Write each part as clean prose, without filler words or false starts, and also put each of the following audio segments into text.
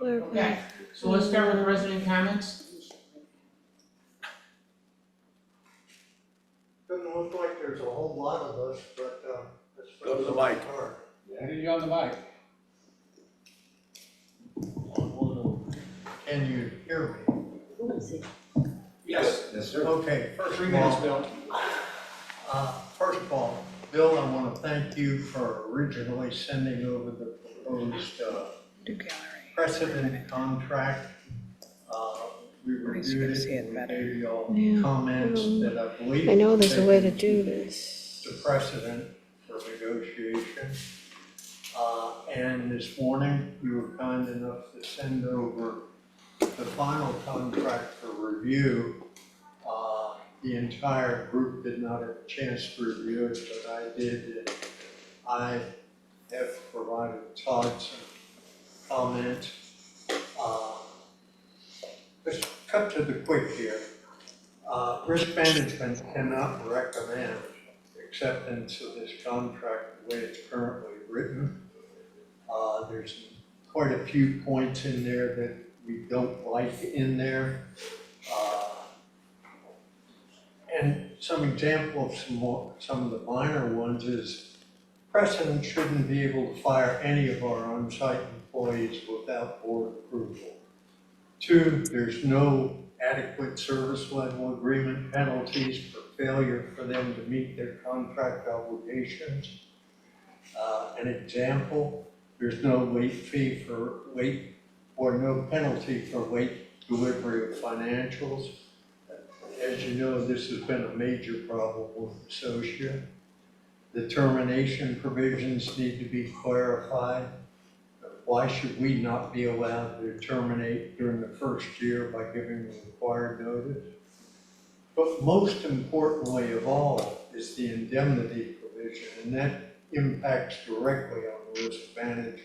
Okay, so let's start with resident comments. Doesn't look like there's a whole lot of us, but, let's Go to the mic. Get on the mic. Can you hear me? Yes. Yes, sir. Okay, first 3 of minutes, all, Bill. Bill, I want to thank you for originally sending over the proposed, precedent contract. We reviewed it, and we gave you all comments that I believe. I know there's a way to do this. The precedent for negotiation. And this morning, you were kind enough to send over the final contract for review. The entire group did not have a chance to review it, but I did. And I have provided Todd some comments. Let's cut to the quick here. Risk management cannot recommend acceptance of this contract the way it's currently written. There's quite a few points in there that we don't like in there. And some example of some of the minor ones is Precedent shouldn't be able to fire any of our on-site employees without board approval. 2, there's no adequate service level agreement penalties for failure for them to meet their contract obligations. An example, there's no late fee for late or no penalty for late delivery of financials. As you know, this has been a major problem with Associate. The termination provisions need to be clarified. Why should we not be allowed to terminate during the first year by giving the required notice? But most importantly of all is the indemnity provision, and that impacts directly on risk management.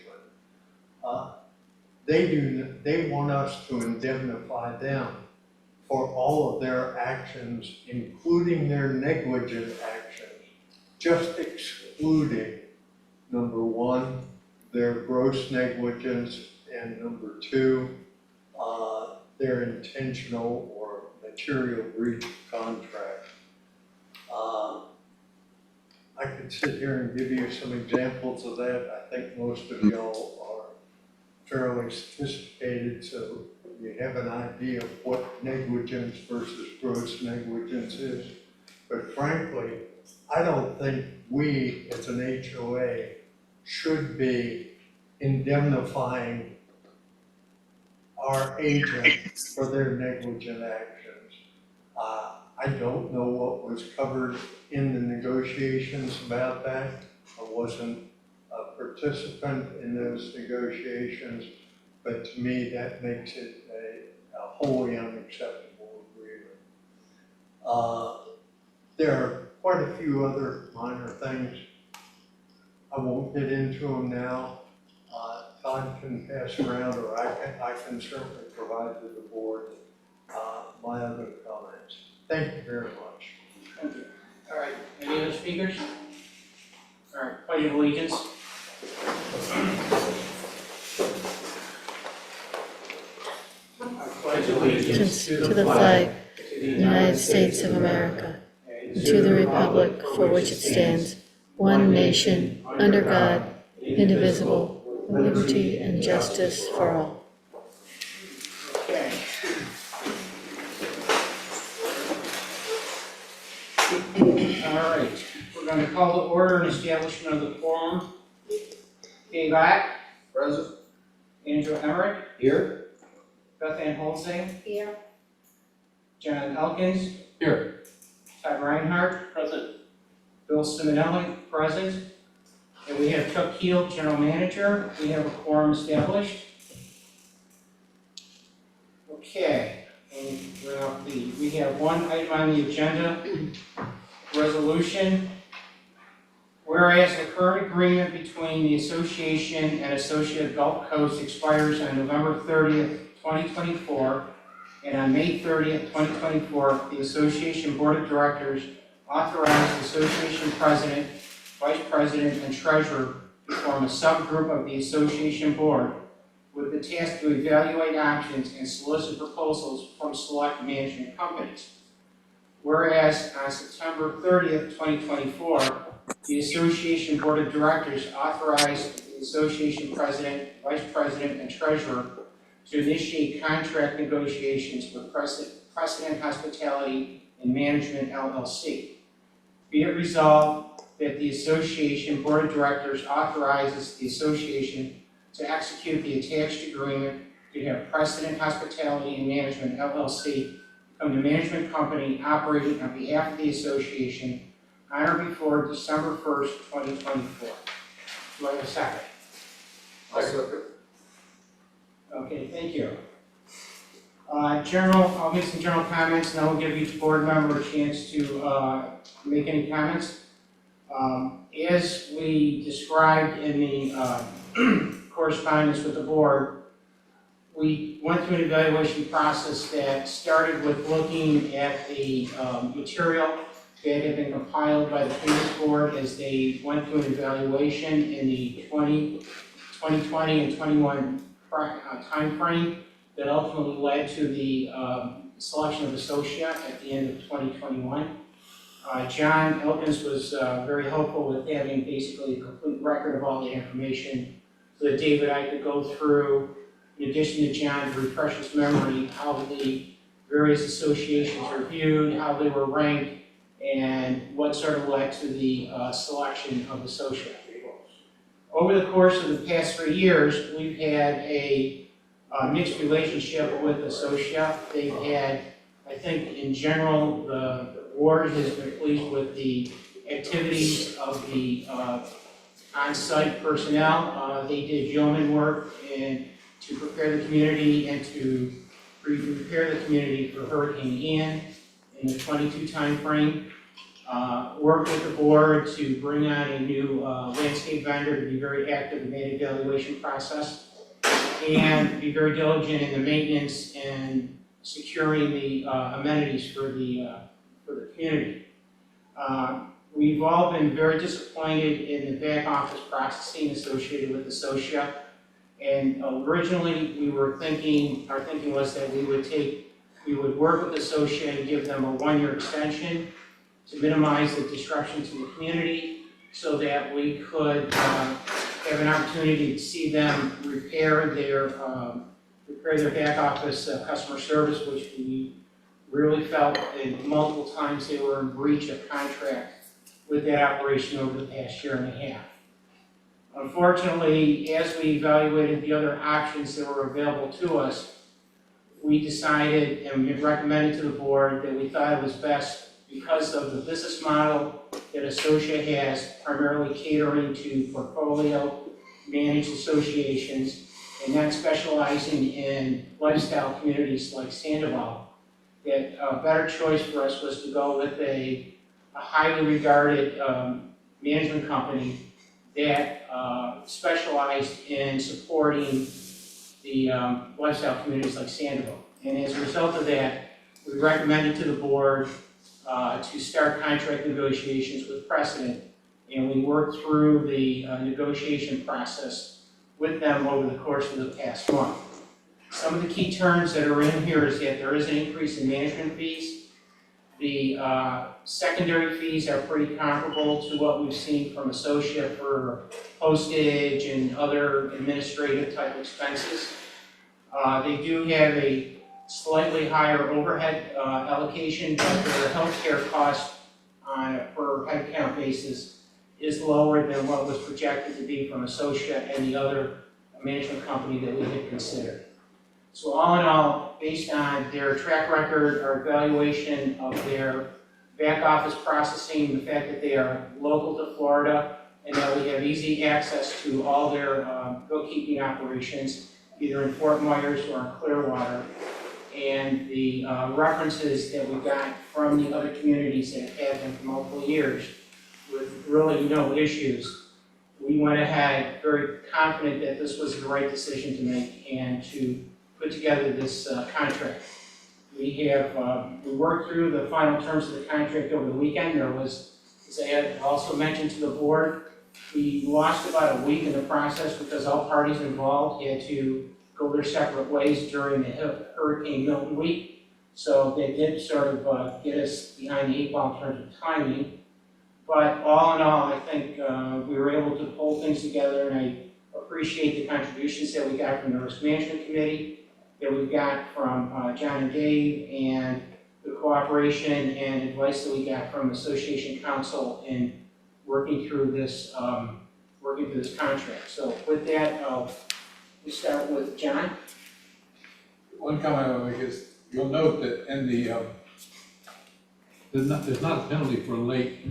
They want us to indemnify them for all of their actions, including their negligent actions, just excluding, number 1, their gross negligence, and number 2, their intentional or material breach of contract. I could sit here and give you some examples of that. I think most of y'all are fairly sophisticated, so you have an idea of what negligence versus gross negligence is. But frankly, I don't think we as an HOA should be indemnifying our agents for their negligent actions. I don't know what was covered in the negotiations about that. I wasn't a participant in those negotiations, but to me that makes it a wholly unacceptable agreement. There are quite a few other minor things. I won't get into them now. Todd can pass around, or I can certainly provide to the board my other comments. Thank you very much. Thank you. All right, any other speakers? All right, pledge of allegiance. I pledge allegiance To the flag of the United States of America, and to the republic for which it stands, one nation, under God, indivisible, with liberty and justice for all. Okay. All right, we're going to call to order an establishment of the quorum. Dave Ack. Present. Andrew Emmerich. Here. Beth Ann Holzing. Here. John Elkins. Here. Todd Reinhardt. Present. Bill Simonelli. Present. And we have Chuck Keel, General Manager. We have a quorum established. Okay, and we have one item on the agenda, resolution. Whereas the current agreement between the association and Associate Gulf Coast expires on November 30th, 2024, and on May 30th, 2024, the association board of directors authorized the association president, vice president, and treasurer to form a subgroup of the association board, with the task to evaluate options and solicit proposals from select management companies. Whereas on September 30th, 2024, the Association Board of Directors authorized the Association President, Vice President, and Treasurer to initiate contract negotiations with Precedent Hospitality Mgt. LLC. Be it resolved that the Association Board of Directors authorizes the Association to execute the attached agreement to have Precedent Hospitality Mgt. LLC become the management company operating on behalf of the Association on or before December 1st, 2024. Do I have a second? Okay, thank you. I'll make some general comments, and then we'll give each board member a chance to make any comments. As we described in the correspondence with the board, we went through an evaluation process that started with looking at the material that had been compiled by the previous board as they went through an evaluation in the 2020 and 21 time frame that ultimately led to the selection of Associa at the end of 2021. John Elkins was very helpful with having basically a complete record of all the information so that David and I could go through, in addition to John, to refresh his memory, how the various associations were viewed, how they were ranked, and what sort of led to the selection of Associa. Over the course of the past 3 years, we've had a mixed relationship with Associa. They've had, I think, in general, the board has been pleased with the activities of the on-site personnel. They did yeoman work to prepare the community and to prepare the community for Hurricane Ian in the 22 time frame. Worked with the board to bring on a new landscape vendor to be very active in the evaluation process and be very diligent in the maintenance and securing the amenities for the community. We've all been very disappointed in the back office processing associated with Associa. And originally our thinking was that we would work with Associa and give them a 1-year extension to minimize the disruption to the community so that we could have an opportunity to see them repair their back office customer service, which we really felt multiple times they were in breach of contract with that operation over the past 1.5 years. Unfortunately, as we evaluated the other options that were available to us, we decided and recommended to the board that we thought it was best, because of the business model that Associa has, primarily catering to portfolio managed associations and not specializing in lifestyle communities like Sandoval, that a better choice for us was to go with a highly regarded management company that specialized in supporting the lifestyle communities like Sandoval. And as a result of that, we recommended to the board to start contract negotiations with Precedent, and we worked through the negotiation process with them over the course of the past month. Some of the key terms that are in here is that there is an increase in management fees. The secondary fees are pretty comparable to what we've seen from Associa for postage and other administrative type expenses. They do have a slightly higher overhead allocation, but their healthcare cost on a per head count basis is lower than what was projected to be from Associa and the other management company that we had considered. So all in all, based on their track record, our evaluation of their back office processing, the fact that they are local to Florida, and that we have easy access to all their bookkeeping operations, either in Fort Myers or in Clearwater, and the references that we got from the other communities that have had them for multiple years with really no issues, we went ahead very confident that this was the right decision to make and to put together this contract. We worked through the final terms of the contract over the weekend. There was, as I had also mentioned to the board, we lost about a week in the process because all parties involved had to go their separate ways during the Hurricane Milton week. So they did sort of get us behind the 8 ball in terms of timing. But all in all, I think we were able to pull things together, and I appreciate the contributions that we got from the Risk Management Committee, that we got from John and Dave, and the cooperation and advice that we got from Association Council in working through this contract. So with that, we start with John. One comment I make is, you'll note that in the, there's not a penalty for late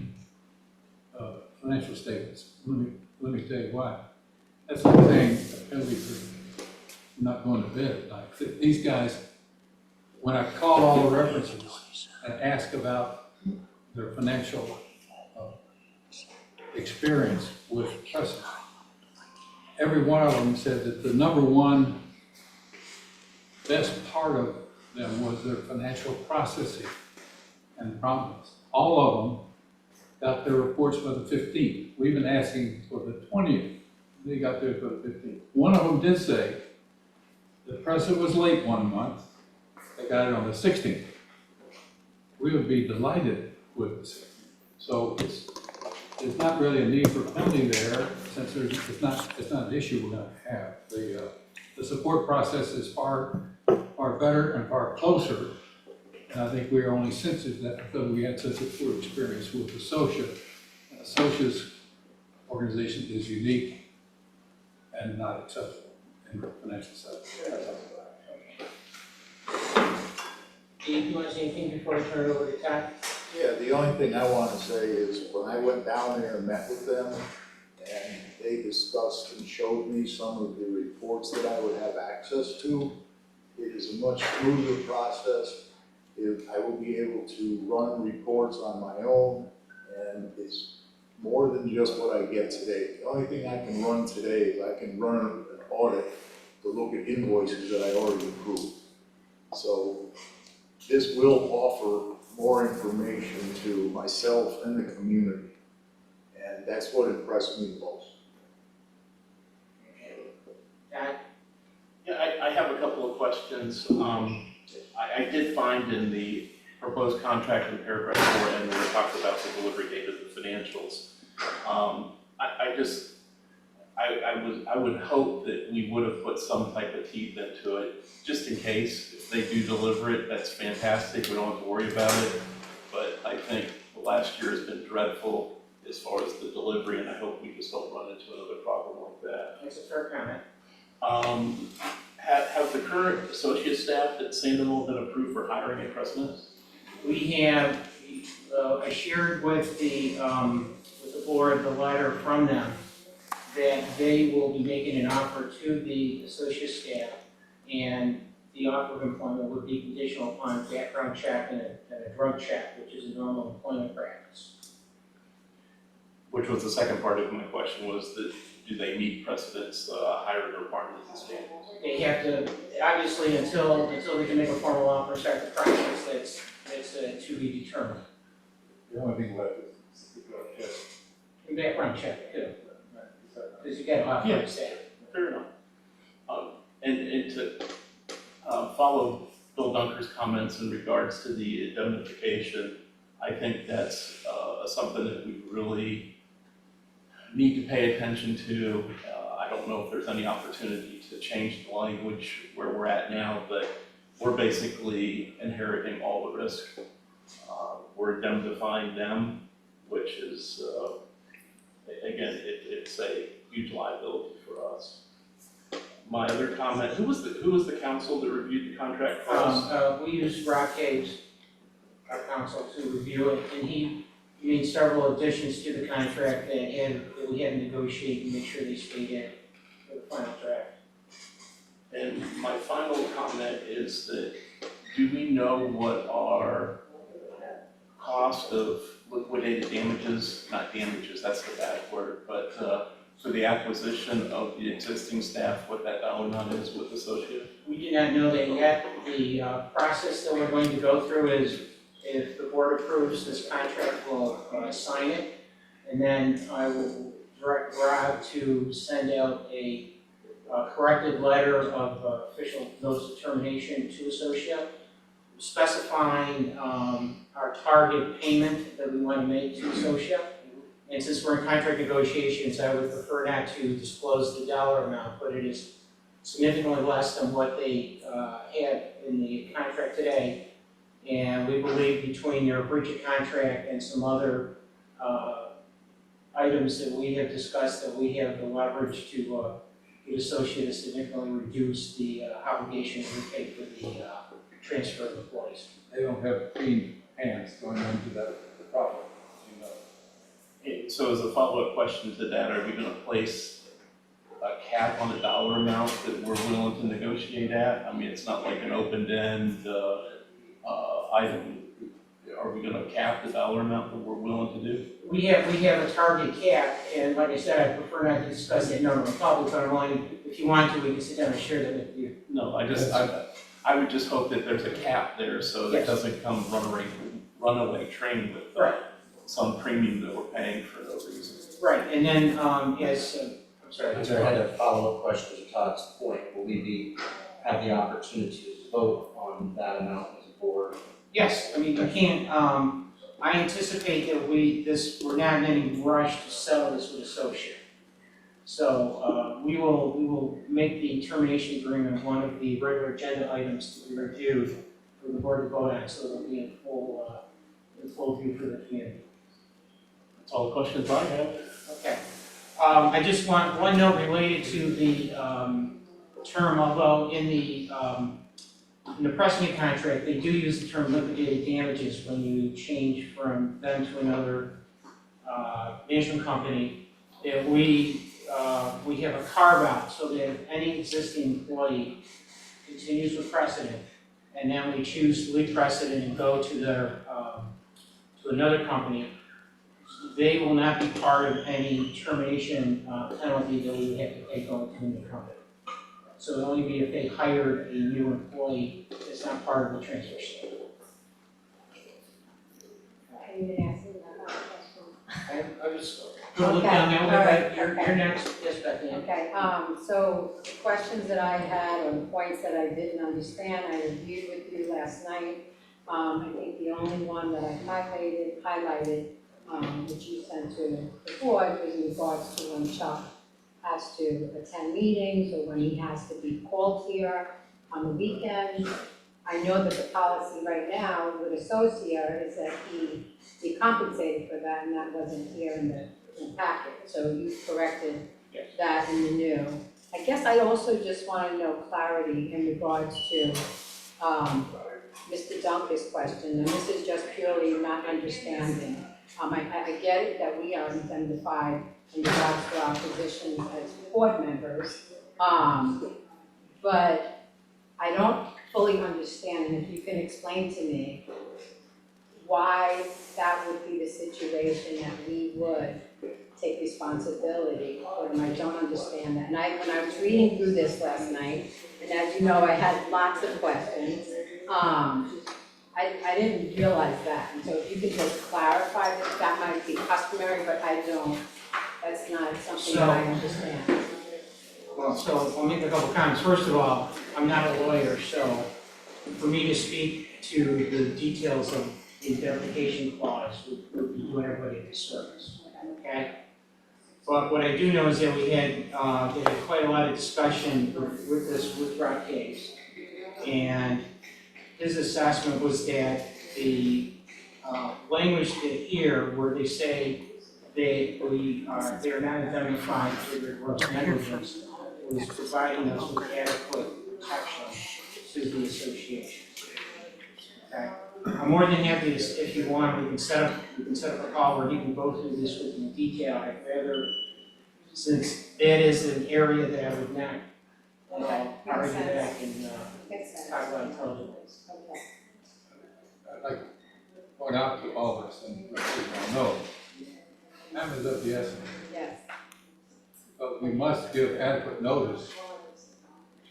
financial statements. Let me tell you why. That's like saying a penalty for not going to bed at night. These guys, when I call all the references and ask about their financial experience with Precedent, every one of them said that the number one best part of them was their financial processing and promptness. All of them got their reports by the 15th. We've been asking for the 20th. They got theirs by the 15th. One of them did say the Precedent was late 1 month. They got it on the 16th. We would be delighted with this. So there's not really a need for penalty there, since it's not an issue we're going to have. The support process is far better and far closer, and I think we are only sensitive to that because we had such a poor experience with Associa. And Associa's organization is unique and not acceptable in the financial sector. Dave, do you want to say anything before I turn it over to Todd? Yeah, the only thing I want to say is when I went down there and met with them and they discussed and showed me some of the reports that I would have access to, it is a much smoother process. I will be able to run reports on my own, and it's more than just what I get today. The only thing I can run today is I can run an audit to look at invoices that I already approved. So this will offer more information to myself and the community, and that's what impressed me most. Todd? Yeah, I have a couple of questions. I did find in the proposed contract in paragraph 4, and where it talks about the delivery date of the financials. I would hope that we would have put some type of teeth into it, just in case. If they do deliver it, that's fantastic, we don't have to worry about it. But I think the last year has been dreadful as far as the delivery, and I hope we just don't run into another problem like that. That's a fair comment. Have the current associate staff at Sandoval been approved for hiring at Precedent? We have, I shared with the board the letter from them that they will be making an offer to the associate staff, and the offer of employment would be conditional upon background check and a drug check, which is a normal employment practice. Which was the second part of my question, was that do they meet Precedent's hiring requirements and standards? They have to, obviously, until they can make a formal offer and start the process, that's to be determined. The only thing left is just And background check too, because you got to authorize that. Fair enough. And to follow Bill Dunker's comments in regards to the indemnification, I think that's something that we really need to pay attention to. I don't know if there's any opportunity to change the language where we're at now, but we're basically inheriting all the risk. We're indemnifying them, which is, again, it's a huge liability for us. My other comment, who was the counsel that reviewed the contract for us? We used Rob Caves, our counsel, to review it, and he made several additions to the contract that we had to negotiate and make sure they stayed in for the final draft. And my final comment is that, do we know what our cost of liquidated damages, not damages, that's the bad word, but for the acquisition of the existing staff, what that dollar amount is with Associate? We do not know that yet. The process that we're going to go through is, if the board approves this contract, we'll sign it, and then I will direct Rob to send out a corrected letter of official notice of termination to Associate, specifying our target payment that we want to make to Associate. And since we're in contract negotiations, I would prefer not to disclose the dollar amount, but it is significantly less than what they have in the contract today. And we believe between their breach of contract and some other items that we have discussed, that we have the leverage to get Associate to significantly reduce the obligation that we pay for the transfer of employees. They don't have clean hands going into the problem, you know. So as a follow-up question to that, are we gonna place a cap on the dollar amount that we're willing to negotiate at? I mean, it's not like an open-end item. Are we gonna cap the dollar amount that we're willing to do? We have a target cap, and like I said, I prefer not to discuss that number in public, but I'm willing, if you want to, we can sit down and share that with you. No, I would just hope that there's a cap there, so that Yes. doesn't come runaway train with Right. some premium that we're paying for no reason. Right, and then, as, I'm sorry. I'm sorry, I had a follow-up question to Todd's point. Will we have the opportunity to vote on that amount as a board? Yes, I mean, you can't, I anticipate that we're not in any rush to settle this with Associate. So, we will make the termination agreement one of the regular agenda items to be reviewed for the board to vote on, so it'll be in full view for the community. That's all the questions I have. Okay. I just want one note related to the term, although in the precedent contract, they do use the term liquidated damages when you change from them to another management company, that we have a carve out so that if any existing employee continues with precedent, and then we choose to leave precedent and go to their to another company, they will not be part of any termination penalty that we would have to pay going to a new company. So it'll only be if they hired a new employee that's not part of the transfer station. Are you gonna ask me that question? I was gonna look down there, Okay, all right, you're okay. next, yes, Beth Ann. Okay, so the questions that I had, or the points that I didn't understand, I reviewed with you last night. I think the only one that I highlighted, which you sent to the board, was in regards to when Chuck has to attend meetings, or when he has to be called here on the weekends. I know that the policy right now with Associate is that he be compensated for that, and that wasn't here in the packet, so you corrected Yes. that in the new. I guess I also just want to know clarity in regards to Mr. Dunker's question, and this is just purely not understanding. I get it that we are indemnified in regards to our positions as board members, but I don't fully understand, and if you can explain to me why that would be the situation that we would take responsibility for them. I don't understand that. And when I was reading through this last night, and as you know, I had lots of questions, I didn't realize that. And so if you could just clarify that might be customary, but I don't, that's not something that I understand. Well, so I'll make a couple comments. First of all, I'm not a lawyer, so for me to speak to the details of the indemnification clause would be doing everybody a disservice, okay? But what I do know is that we had quite a lot of discussion with this withdraw case. And his assessment was that the language that here, where they say they are not indemnified for their gross negligence, was providing us with adequate protection to the association. Okay? I'm more than happy to, if you want, we can set up a call where he can go through this with you in detail. I'd rather, since that is an area that I would not argue that I can Makes sense. talk about intelligently. Okay. I'd like to point out to all of us, and let people know, time is of the essence, Yes. but we must give adequate notice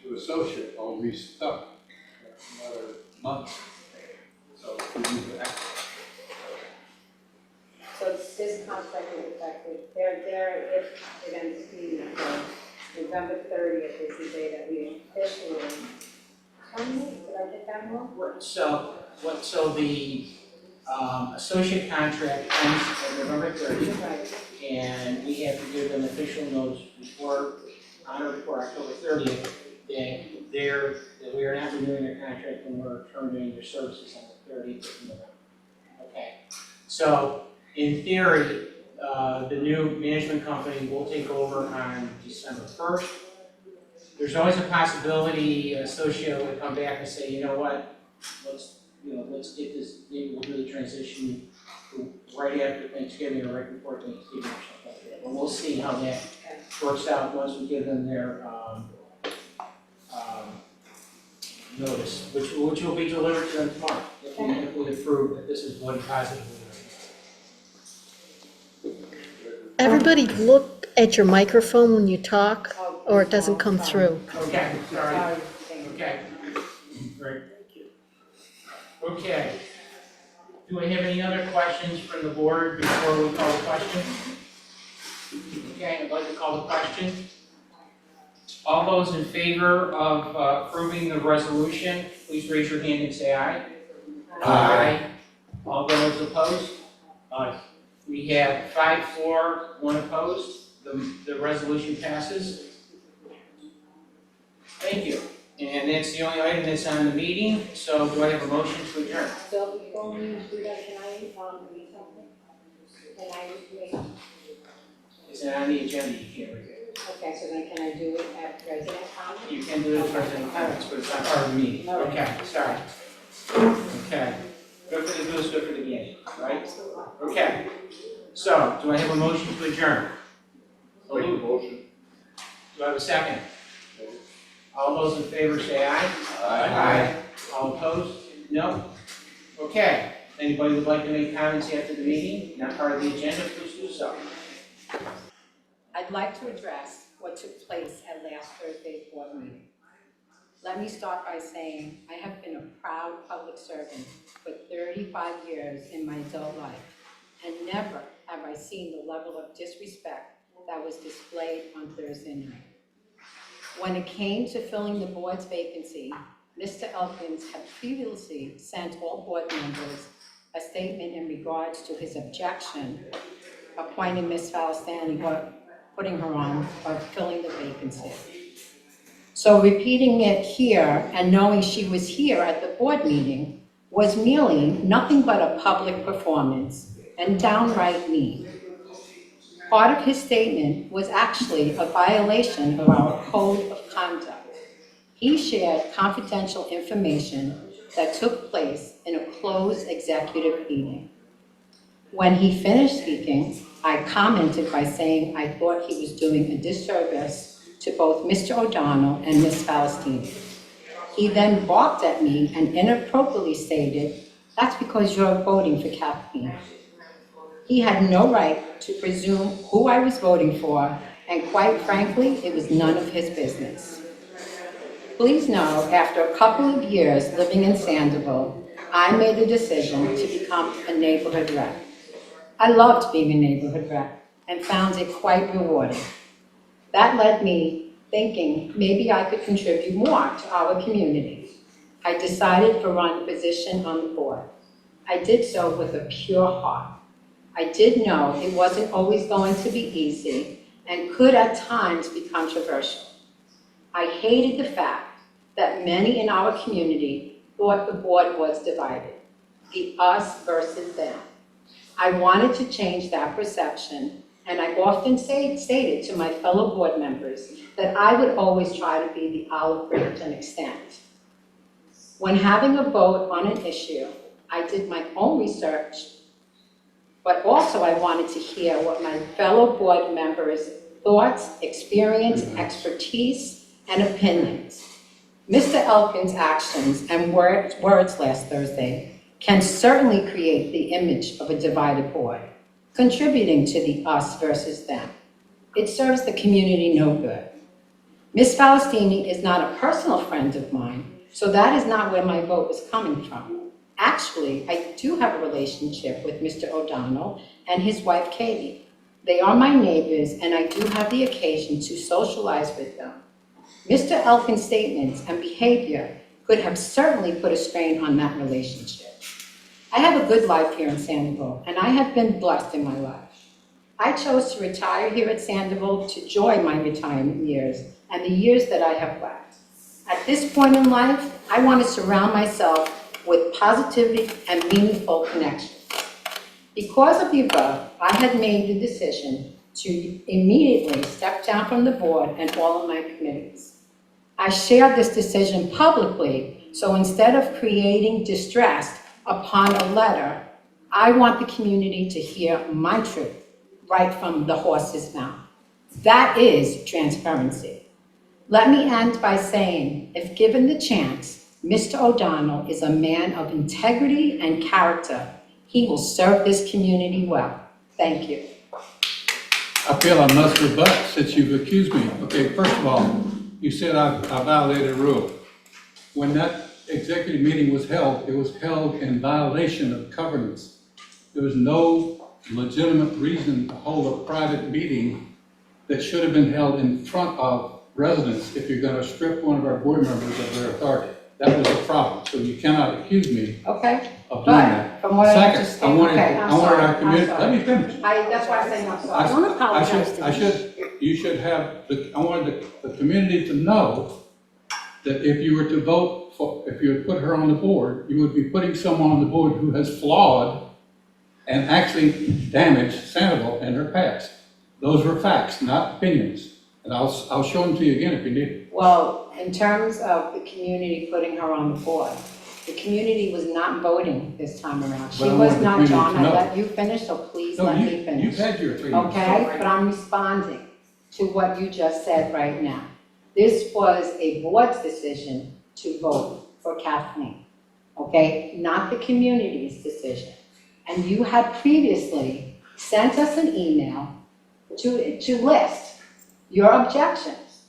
to associate, or we stuck another month. So we need to act. So this contract is effective, they're if it ends being November 30th is the day that we officially terminate. Did I get that wrong? So the associate contract ends on November 30th, Right. and we have to give them official notice on or before October 30th, that we are not renewing their contract and we're terminating their services on the 30th of November. Okay, so in theory, the new management company will take over on December 1st. There's always a possibility associate would come back and say, you know what, let's get this, maybe we'll do the transition right after Thanksgiving or right before Thanksgiving or something like that. But we'll see how that works out once we give them their notice, which will be delivered to them tomorrow, if we approve that this is one positive. Everybody look at your microphone when you talk, or it doesn't come through. Okay, sorry. Sorry. Thank you. Okay. Great. Okay. Do we have any other questions from the board before we call the question? Okay, I'd like to call the question. All those in favor of approving the resolution, please raise your hand and say aye. Aye. All those opposed? Aye. We have 5 for, 1 opposed. The resolution passes. Thank you. And that's the only item that's on the meeting, so do I have a motion to adjourn? So before we do that, can I read something? Can I read? Is it on the agenda? You can't read it. Okay, so then can I do it at resident comment? You can do it as president comments, but it's not part of the meeting. All right. Okay, sorry. Okay. Good for the goose, good for the gander, right? Okay. So, do I have a motion to adjourn? Make a motion. Do I have a second? All those in favor say aye. Aye. All opposed? No? Okay. Anybody would like to make comments after the meeting? Not part of the agenda, please do so. I'd like to address what took place at last Thursday's board meeting. Let me start by saying I have been a proud public servant for 35 years in my adult life, and never have I seen the level of disrespect that was displayed on Thursday night. When it came to filling the board's vacancy, Mr. Elkins had previously sent all board members a statement in regards to his objection appointing Ms. Falastani, or putting her on, or filling the vacancy. So repeating it here and knowing she was here at the board meeting was merely nothing but a public performance and downright mean. Part of his statement was actually a violation of our code of conduct. He shared confidential information that took place in a closed executive meeting. When he finished speaking, I commented by saying I thought he was doing a disservice to both Mr. O'Donnell and Ms. Falastini. He then barked at me and inappropriately stated, "That's because you're voting for Kathleen." He had no right to presume who I was voting for, and quite frankly, it was none of his business. Please know, after a couple of years living in Sandoval, I made the decision to become a neighborhood rep. I loved being a neighborhood rep and found it quite rewarding. That led me thinking maybe I could contribute more to our community. I decided to run the position on the board. I did so with a pure heart. I did know it wasn't always going to be easy and could at times be controversial. I hated the fact that many in our community thought the board was divided, the us versus them. I wanted to change that perception, and I often stated to my fellow board members that I would always try to be the olive branch and extent. When having a vote on an issue, I did my own research, but also I wanted to hear what my fellow board members' thoughts, experience, expertise, and opinions. Mr. Elkins' actions and words last Thursday can certainly create the image of a divided board, contributing to the us versus them. It serves the community no good. Ms. Falastini is not a personal friend of mine, so that is not where my vote was coming from. Actually, I do have a relationship with Mr. O'Donnell and his wife, Katie. They are my neighbors, and I do have the occasion to socialize with them. Mr. Elkin's statements and behavior could have certainly put a strain on that relationship. I have a good life here in Sandoval, and I have been blessed in my life. I chose to retire here at Sandoval to enjoy my retirement years and the years that I have left. At this point in life, I want to surround myself with positivity and meaningful connections. Because of the above, I had made the decision to immediately step down from the board and all of my committees. I shared this decision publicly, so instead of creating distress upon a letter, I want the community to hear my truth right from the horse's mouth. That is transparency. Let me end by saying, if given the chance, Mr. O'Donnell is a man of integrity and character. He will serve this community well. Thank you. I feel I must rebut since you've accused me. Okay, first of all, you said I violated a rule. When that executive meeting was held, it was held in violation of covenants. There was no legitimate reason to hold a private meeting that should have been held in front of residents if you're going to strip one of our board members of their authority. That was a problem, so you cannot accuse me Okay? of doing But that. from what I Second, understand, I wanted, okay, I wanted our community, I'm let sorry. me finish. That's why I'm saying I'm sorry. Don't apologize to me. You should have, I wanted the community to know that if you were to vote for, if you would put her on the board, you would be putting someone on the board who has flawed and actually damaged Sandoval in her past. Those were facts, not opinions. And I'll show them to you again if you need. Well, in terms of the community putting her on the board, the community was not voting this time around. She But I was want the not, community John, to I know. let you finish, so please No, let me you've finish. had your 3 minutes. Okay, but I'm responding to what you just said right now. This was a board's decision to vote for Kathleen, okay? Not the community's decision. And you had previously sent us an email to list your objections.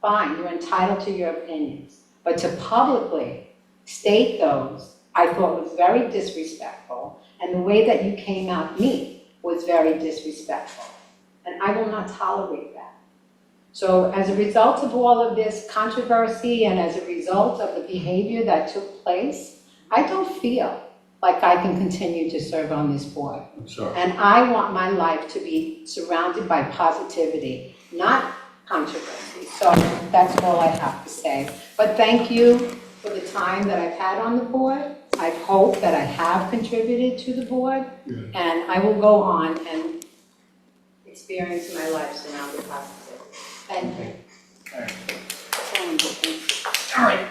Fine, you're entitled to your opinions, but to publicly state those, I thought was very disrespectful, and the way that you came at me was very disrespectful, and I will not tolerate that. So as a result of all of this controversy and as a result of the behavior that took place, I don't feel like I can continue to serve on this board. I'm sorry. And I want my life to be surrounded by positivity, not controversy. So that's all I have to say. But thank you for the time that I've had on the board. I hope that I have contributed to the board. Good. And I will go on and experience my life surrounded by positivity. Thank you. All right.